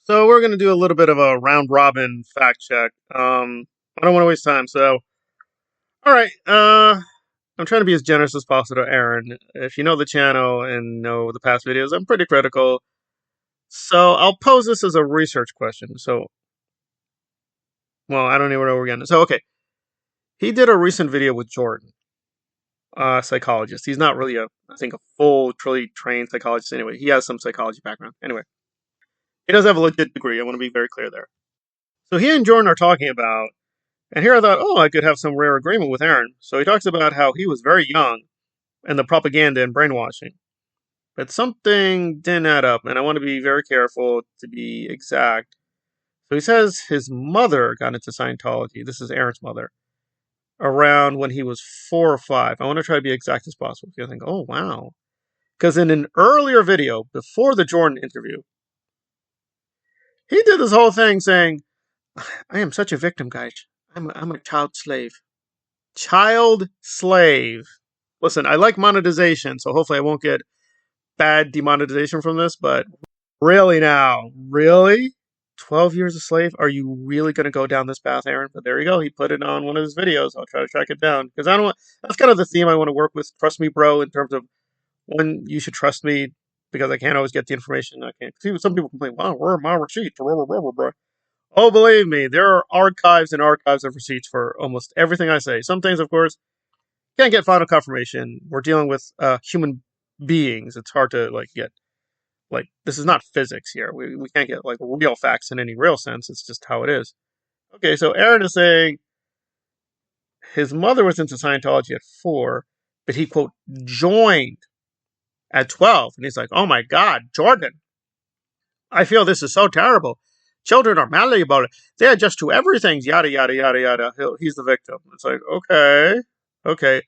So we're going to do a little bit of a round robin fact check. I don't want to waste time. So, all right. I'm trying to be as generous as possible to Aaron. If you know the channel and know the past videos, I'm pretty critical. So I'll pose this as a research question. So, well, I don't even know where we're getting. So, okay. He did a recent video with Jordan, psychologist. He's not really I think, a full, truly trained psychologist anyway. He has some psychology background. Anyway, he does have a legit degree. I want to be very clear there. So he and Jordan are talking about, and here I thought, oh, I could have some rare agreement with Aaron. So he talks about how he was very young and the propaganda and brainwashing. But something didn't add up, and I want to be very careful to be exact. So he says his mother got into Scientology. This is Aaron's mother. Around when he was 4 or 5. I want to try to be exact as possible. You think, oh, wow. Because in an earlier video, before the Jordan interview, he did this whole thing saying, I am such a victim, guys. I'm a child slave. Child slave. Listen, I like monetization, so hopefully I won't get bad demonetization from this, but really now? Really? 12 years a slave? Are you really going to go down this path, Aaron? But there you go. He put it on one of his videos. I'll try to track it down. Because I don't want, that's kind of the theme I want to work with. Trust me, bro, in terms of when you should trust me, because I can't always get the information. I can't. See, some people complain, wow, where are my receipts? Bro. Oh, believe me, there are archives and archives of receipts for almost everything I say. Some things, of course, can't get final confirmation. We're dealing with human beings. It's hard to get this is not physics here. We can't get real facts in any real sense. It's just how it is. Okay, so Aaron is saying his mother was into Scientology at 4, but he quote joined at 12, and he's like, oh my God, Jordan, I feel this is so terrible. Children are malleable. They adjust to everything. Yada yada yada yada. He's the victim. It's like, okay.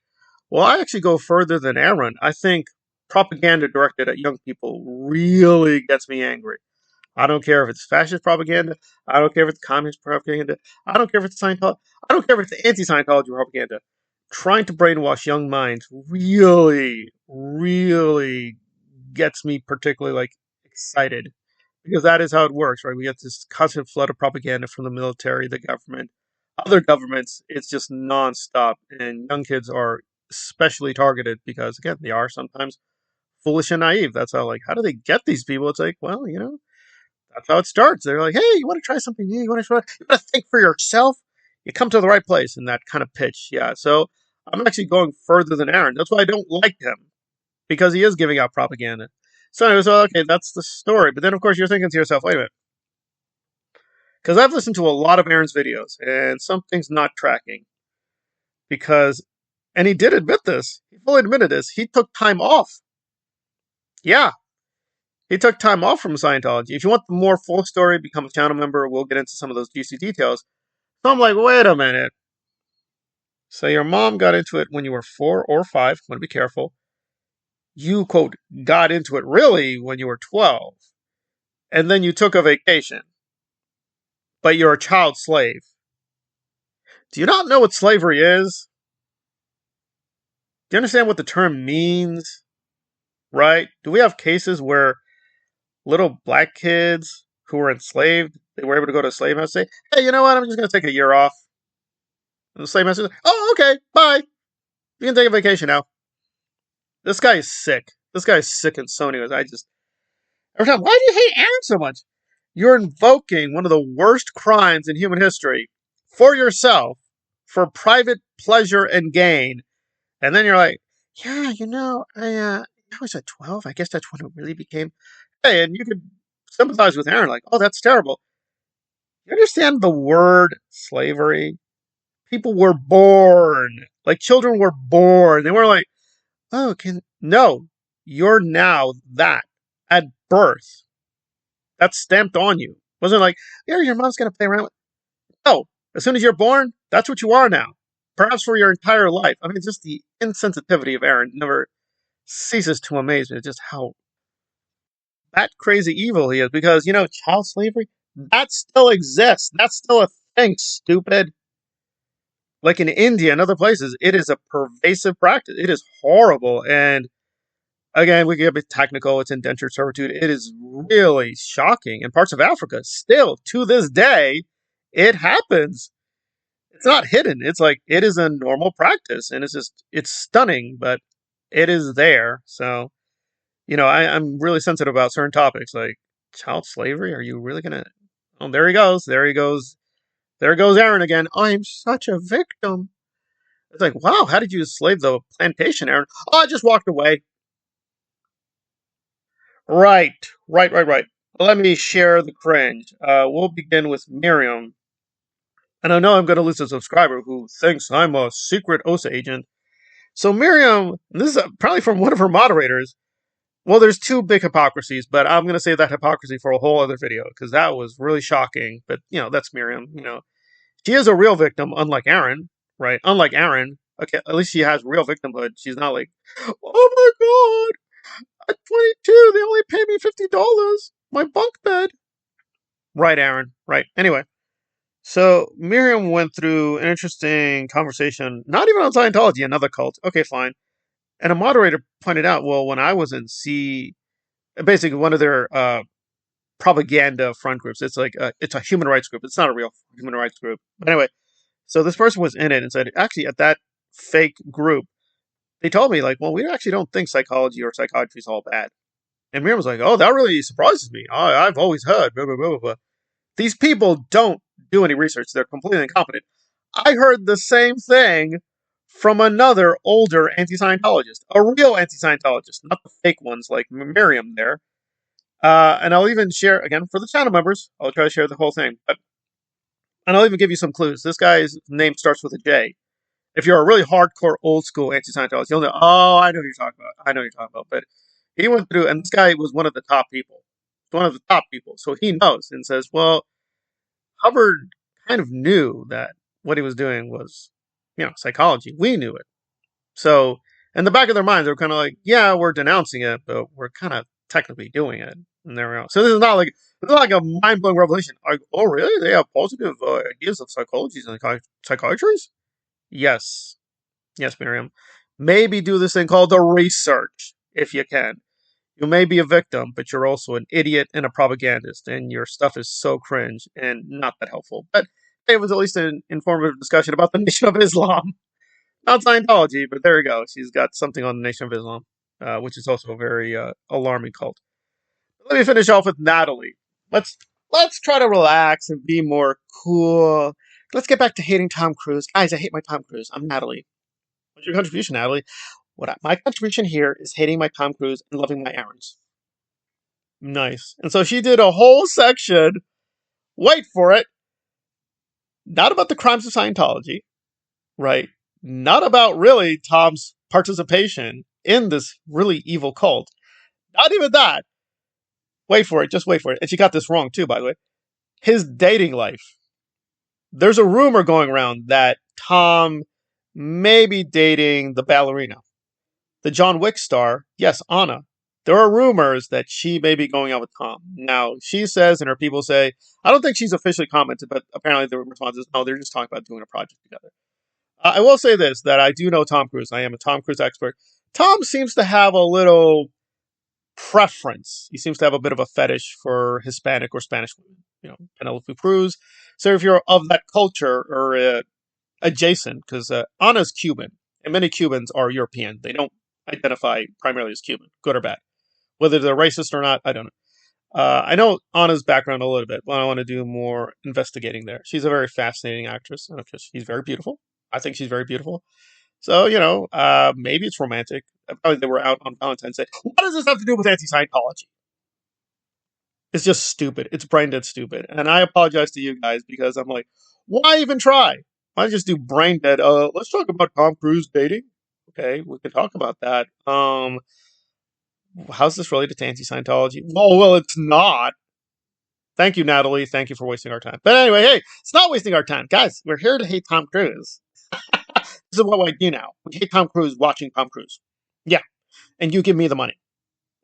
Well, I actually go further than Aaron. I think propaganda directed at young people really gets me angry. I don't care if it's fascist propaganda. I don't care if it's communist propaganda. I don't care if it's Scientology. I don't care if it's anti-Scientology propaganda. Trying to brainwash young minds really, really gets me particularly excited, because that is how it works, right? We get this constant flood of propaganda from the military, the government, other governments. It's just nonstop, and young kids are especially targeted because, again, they are sometimes foolish and naive. That's how do they get these people? It's like, well, that's how it starts. They're like, hey, you want to try something new? You want to think for yourself? You come to the right place in that kind of pitch. Yeah. So I'm actually going further than Aaron. That's why I don't like him, because he is giving out propaganda. So anyway, okay, that's the story. But then, of course, you're thinking to yourself, wait a minute. Because I've listened to a lot of Aaron's videos, and something's not tracking. And he did admit this. He fully admitted this. He took time off. Yeah, he took time off from Scientology. If you want the more full story, become a channel member. We'll get into some of those juicy details. So I'm like, wait a minute. So your mom got into it when you were 4 or 5. I'm going to be careful. You, quote, got into it really when you were 12. And then you took a vacation. But you're a child slave. Do you not know what slavery is? Do you understand what the term means? Right? Do we have cases where little black kids who were enslaved, they were able to go to a slave house and say, hey, you know what? I'm just going to take a year off. And the slave master says, oh, okay, bye. You can take a vacation now. This guy is sick. This guy is sick and so anyways. Every time, why do you hate Aaron so much? You're invoking one of the worst crimes in human history for yourself, for private pleasure and gain. And then you're like, yeah, I was at 12. I guess that's when it really became. Hey, and you could sympathize with Aaron, like, oh, that's terrible. You understand the word slavery? People were born. Children were born. They weren't like, oh, no, you're now that at birth. That's stamped on you. It wasn't like, yeah, your mom's going to play around with. No, as soon as you're born, that's what you are now. Perhaps for your entire life. I mean, just the insensitivity of Aaron never ceases to amaze me. Just how that crazy evil he is. Because, child slavery, that still exists. That's still a thing, stupid. Like in India and other places, it is a pervasive practice. It is horrible. And Again, we get a bit technical. It's indentured servitude. It is really shocking. In parts of Africa, still to this day, it happens. It's not hidden. It's like it is a normal practice, and it's stunning, but it is there. So I'm really sensitive about certain topics like child slavery. Are you really gonna? Oh, there he goes. There he goes. There goes Aaron again. I'm such a victim. It's like, wow, how did you slave the plantation, Aaron? Oh, I just walked away. Right. Let me share the cringe. We'll begin with Mirriam. And I know I'm going to lose a subscriber who thinks I'm a secret OSA agent. So Mirriam, this is probably from one of her moderators. Well, there's two big hypocrisies, but I'm going to save that hypocrisy for a whole other video because that was really shocking. But, that's Mirriam. She is a real victim, unlike Aaron, right? Unlike Aaron. Okay, at least she has real victimhood. She's not like, oh my god, at 22, they only pay me $50. My bunk bed. Right, Aaron. Right. Anyway, so Mirriam went through an interesting conversation, not even on Scientology, another cult. Okay, fine. And a moderator pointed out, well, when I was in basically one of their propaganda front groups, it's like it's a human rights group. It's not a real human rights group. But anyway, so this person was in it and said, actually, at that fake group, they told me, like, well, we actually don't think psychology or psychiatry is all bad. And Miriam was like, oh, that really surprises me. I've always heard, blah, blah, blah, blah. These people don't do any research. They're completely incompetent. I heard the same thing from another older anti-Scientologist, a real anti-Scientologist, not the fake ones like Miriam there. And I'll even share, again, for the channel members, I'll try to share the whole thing. And I'll even give you some clues. This guy's name starts with a J. If you're a really hardcore, old school anti-Scientologist, you'll know, oh, I know what you're talking about. I know what you're talking about. But he went through, and this guy was one of the top people. One of the top people. So he knows and says, well, Hubbard kind of knew that what he was doing was, psychology. We knew it. So in the back of their minds, they're kind of like, yeah, we're denouncing it, but we're kind of technically doing it. And there we go. So this is not like a mind-blowing revelation. Like, oh, really? They have positive ideas of psychologies and psychiatries? Yes. Yes, Miriam. Maybe do this thing called the research, if you can. You may be a victim, but you're also an idiot and a propagandist, and your stuff is so cringe and not that helpful. But it was at least an informative discussion about the Nation of Islam. Not Scientology, but there you go. She's got something on the Nation of Islam, which is also a very alarming cult. Let me finish off with Natalie. Let's try to relax and be more cool. Let's get back to hating Tom Cruise. Guys, I hate my Tom Cruise. I'm Natalie. What's your contribution, Natalie? My contribution here is hating my Tom Cruise and loving my Aarons. Nice. And so she did a whole section, wait for it, not about the crimes of Scientology, right? Not about really Tom's participation in this really evil cult. Not even that. Wait for it, just wait for it. And she got this wrong too, by the way. His dating life. There's a rumor going around that Tom may be dating the ballerina. The John Wick star, yes, Anna. There are rumors that she may be going out with Tom. Now, she says, and her people say, I don't think she's officially commented, but apparently the response is, no, they're just talking about doing a project together. I will say this, that I do know Tom Cruise. I am a Tom Cruise expert. Tom seems to have a little preference. He seems to have a bit of a fetish for Hispanic or Spanish women. Penelope Cruz. So if you're of that culture or adjacent, because Anna's Cuban, and many Cubans are European. They don't identify primarily as Cuban, good or bad. Whether they're racist or not, I don't know. I know Anna's background a little bit, but I want to do more investigating there. She's a very fascinating actress, and she's very beautiful. I think she's very beautiful. So, maybe it's romantic. Probably they were out on Valentine's Day. What does this have to do with anti-Scientology? It's just stupid. It's brain dead stupid. And I apologize to you guys because I'm like, why even try? Why just do brain dead? Let's talk about Tom Cruise dating. Okay, we can talk about that. How's this related to anti-Scientology? Well, it's not. Thank you, Natalie. Thank you for wasting our time. But anyway, hey, it's not wasting our time. Guys, we're here to hate Tom Cruise. This is what I do now. We hate Tom Cruise watching Tom Cruise. Yeah. And you give me the money.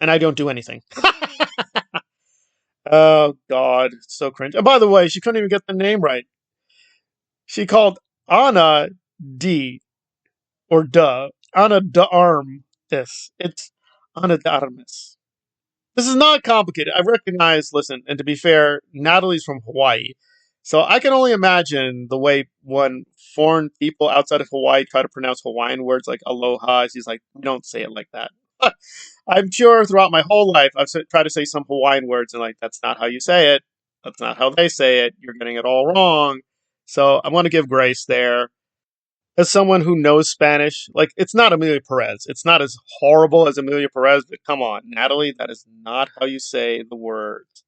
And I don't do anything. Oh, God. It's so cringe. And by the way, she couldn't even get the name right. She called Anna D. Or duh. Anna de Arm. This. It's Ana de Armas. This is not complicated. I recognize, listen, and to be fair, Natalie's from Hawaii. So I can only imagine the way when foreign people outside of Hawaii try to pronounce Hawaiian words like aloha. She's like, don't say it like that. I'm sure throughout my whole life, I've tried to say some Hawaiian words and like, that's not how you say it. That's not how they say it. You're getting it all wrong. So I want to give grace there. As someone who knows Spanish, like, it's not Amelia Perez. It's not as horrible as Amelia Perez, but come on, Natalie, that is not how you say the words.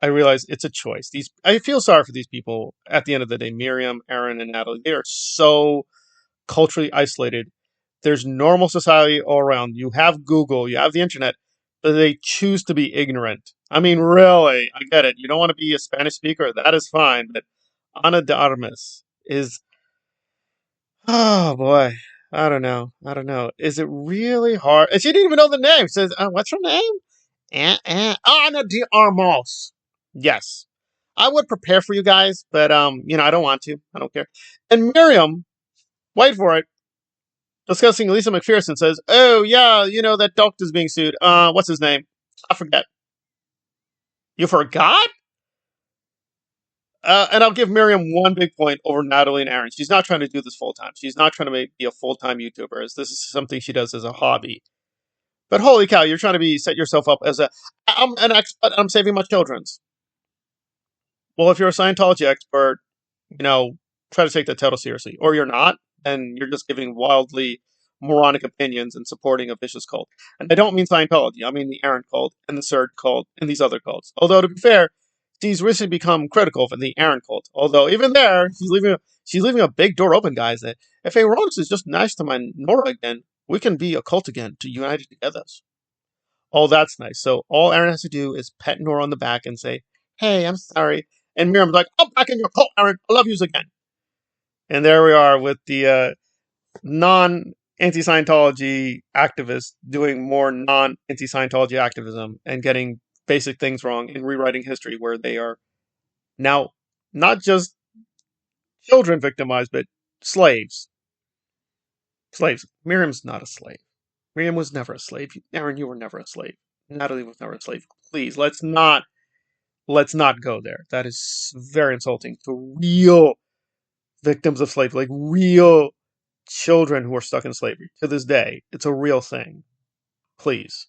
I realize it's a choice. I feel sorry for these people at the end of the day. Mirriam, Aaron, and Natalie, they are so culturally isolated. There's normal society all around. You have Google, you have the internet, but they choose to be ignorant. I mean, really, I get it. You don't want to be a Spanish speaker, that is fine, but Ana de Armas is, oh boy, I don't know. I don't know. Is it really hard? And she didn't even know the name. She says, what's her name? Ana de Armas. Yes. I would prepare for you guys, but I don't want to. I don't care. And Mirriam, wait for it, discussing Lisa McPherson says, "Oh yeah, that doctor's being sued. What's his name? I forget. You forgot?" And I'll give Mirriam one big point over Natalie and Aaron. She's not trying to do this full time. She's not trying to be a full time YouTuber. This is something she does as a hobby. But holy cow, you're trying to set yourself up as I'm an expert. I'm saving my children's. Well, if you're a Scientology expert, try to take that title seriously. Or you're not, and you're just giving wildly moronic opinions and supporting a vicious cult. And I don't mean Scientology. I mean the Aaron cult and the Surd cult and these other cults. Although, to be fair, she's recently become critical of the Aaron cult. Although, even there, she's leaving a big door open, guys. That if Aaron's is just nice to my Nora again, we can be a cult again to unite together. Oh, that's nice. So all Aaron has to do is pet Nora on the back and say, "Hey, I'm sorry." And Miriam's like, "I'm back in your cult, Aaron. I love yous again." And there we are with the non-anti-Scientology activists doing more non-anti-Scientology activism and getting basic things wrong in rewriting history, where they are now not just children victimized, but slaves. Slaves. Miriam's not a slave. Miriam was never a slave. Aaron, you were never a slave. Natalie was never a slave. Please, let's not go there. That is very insulting to real victims of slavery, like real children who are stuck in slavery. To this day, it's a real thing. Please.